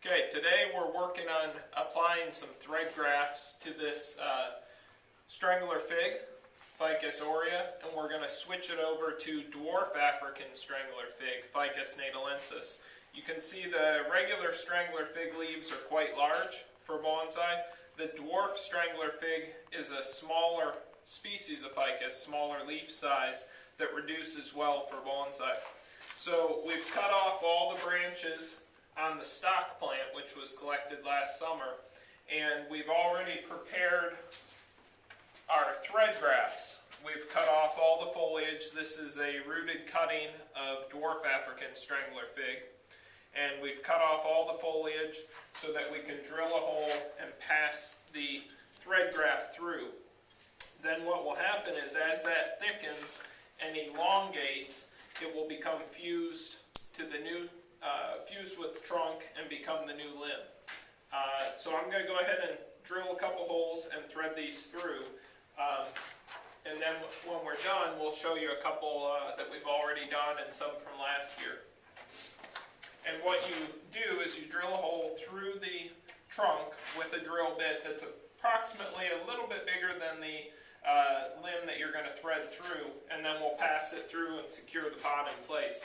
Okay, today we're working on applying some thread grafts to this strangler fig, Ficus aurea, and we're going to switch it over to dwarf African strangler fig, Ficus natalensis. You can see the regular strangler fig leaves are quite large for bonsai. The dwarf strangler fig is a smaller species of ficus, smaller leaf size, that reduces well for bonsai. So we've cut off all the branches on the stock plant, which was collected last summer, and we've already prepared our thread grafts. We've cut off all the foliage. This is a rooted cutting of dwarf African strangler fig, and we've cut off all the foliage so that we can drill a hole and pass the thread graft through. Then what will happen is, as that thickens and elongates, it will become fused to the new fuse with the trunk and become the new limb. So I'm going to go ahead and drill a couple holes and thread these through, and then when we're done, we'll show you a couple that we've already done and some from last year. And what you do is you drill a hole through the trunk with a drill bit that's approximately a little bit bigger than the limb that you're going to thread through, and then we'll pass it through and secure the pot in place.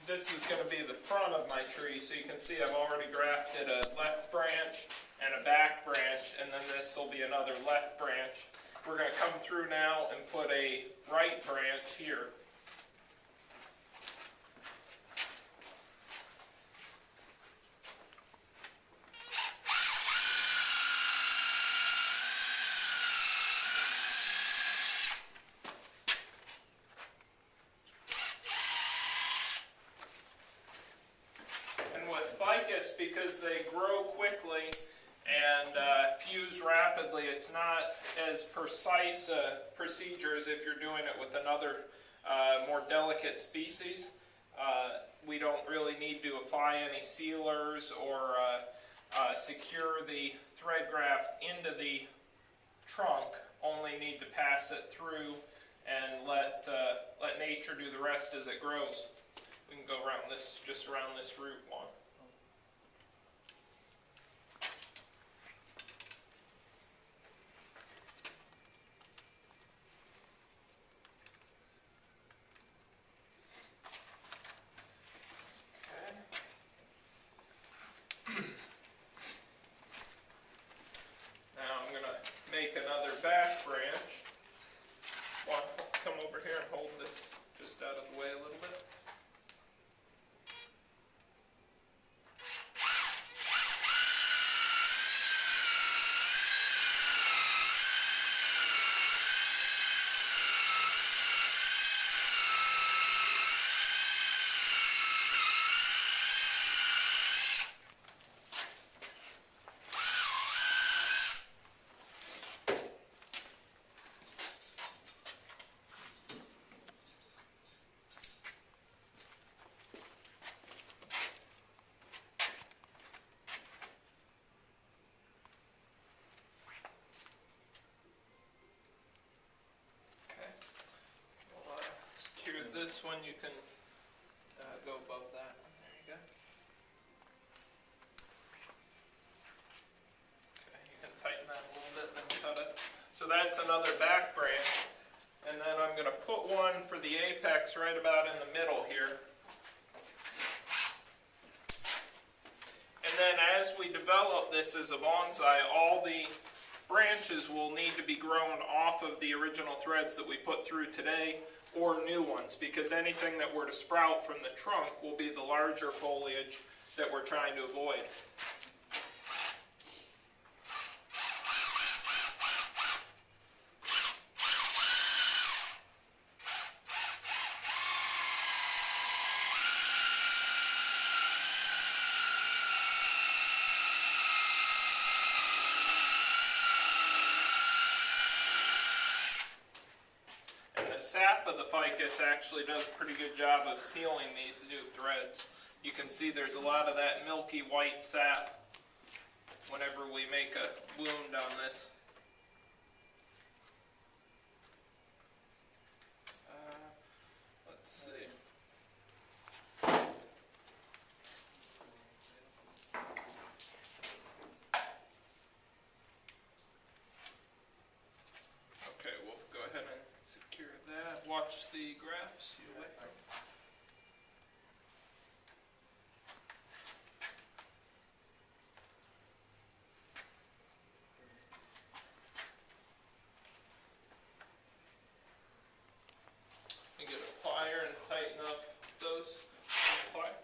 This is going to be the front of my tree, so you can see I've already grafted a left branch and a back branch, and then this will be another left branch. We're going to come through now and put a right branch here. Ficus, because they grow quickly and fuse rapidly, it's not as precise a procedure as if you're doing it with another more delicate species. We don't really need to apply any sealers or secure the thread graft into the trunk, only need to pass it through and let nature do the rest as it grows. We can go around this, just around this root one. Make another back branch. Come over here and hold this just out of the way a little bit. this one you can go above apex right about in the middle here. And then as we develop this as a bonsai, all the branches will need to be grown off of the original threads that we put through today, or new ones, because anything that were to sprout from the trunk will be the larger foliage that we're trying to avoid. Sap of the ficus actually does a pretty good job of sealing these new threads. You can see there's a lot of that milky white sap whenever we make a wound on this. Let's see. Okay, we'll go ahead and secure that. Watch the graphs. You like them? You get a plier and tighten up those. Plier.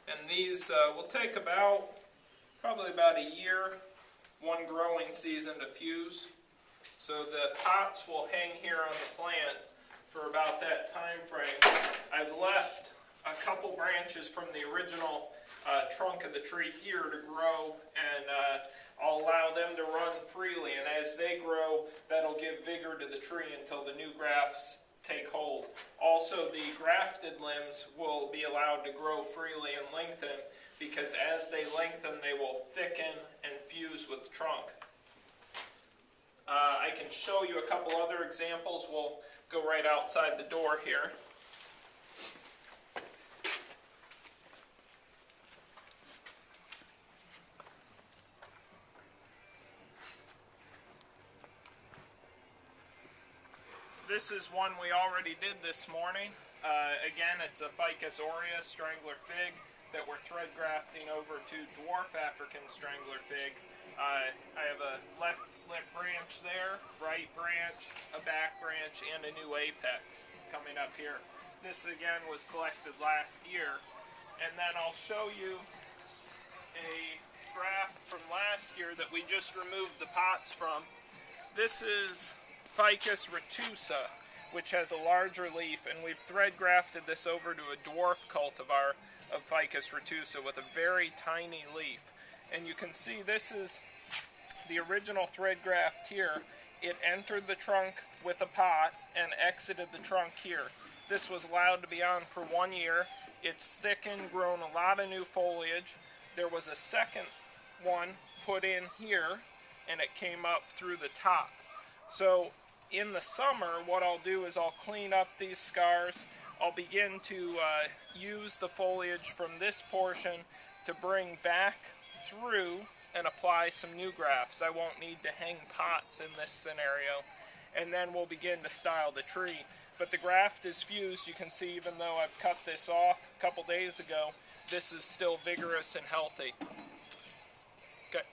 And these will take probably about a year, one growing season to fuse. So the pots will hang here on the plant for about that time frame. I've left a couple branches from the original trunk of the tree here to grow, and I'll allow them to run freely. And as they grow, that'll give vigor to the tree until the new grafts take hold. Also, the grafted limbs will be allowed to grow freely and lengthen, because as they lengthen, they will thicken and fuse with the trunk. I can show you a couple other examples. We'll go right outside the door here. This is one we already did this morning. Again, it's a Ficus aurea strangler fig that we're thread grafting over to dwarf African strangler fig. I have a left lip branch there, right branch, a back branch, and a new apex coming up here. This again was collected last year. And then I'll show you a graft from last year that we just removed the pots from. This is Ficus retusa, which has a larger leaf, and we've thread grafted this over to a dwarf cultivar of Ficus retusa with a very tiny leaf. And you can see this is the original thread graft here. It entered the trunk with a pot and exited the trunk here. This was allowed to be on for 1 year. It's thickened, grown a lot of new foliage. There was a second one put in here, and it came up through the top. So in the summer, what I'll do is I'll clean up these scars. I'll begin to use the foliage from this portion to bring back through and apply some new grafts. I won't need to hang pots in this scenario. And then we'll begin to style the tree. But the graft is fused. You can see, even though I've cut this off a couple days ago, this is still vigorous and healthy. Okay.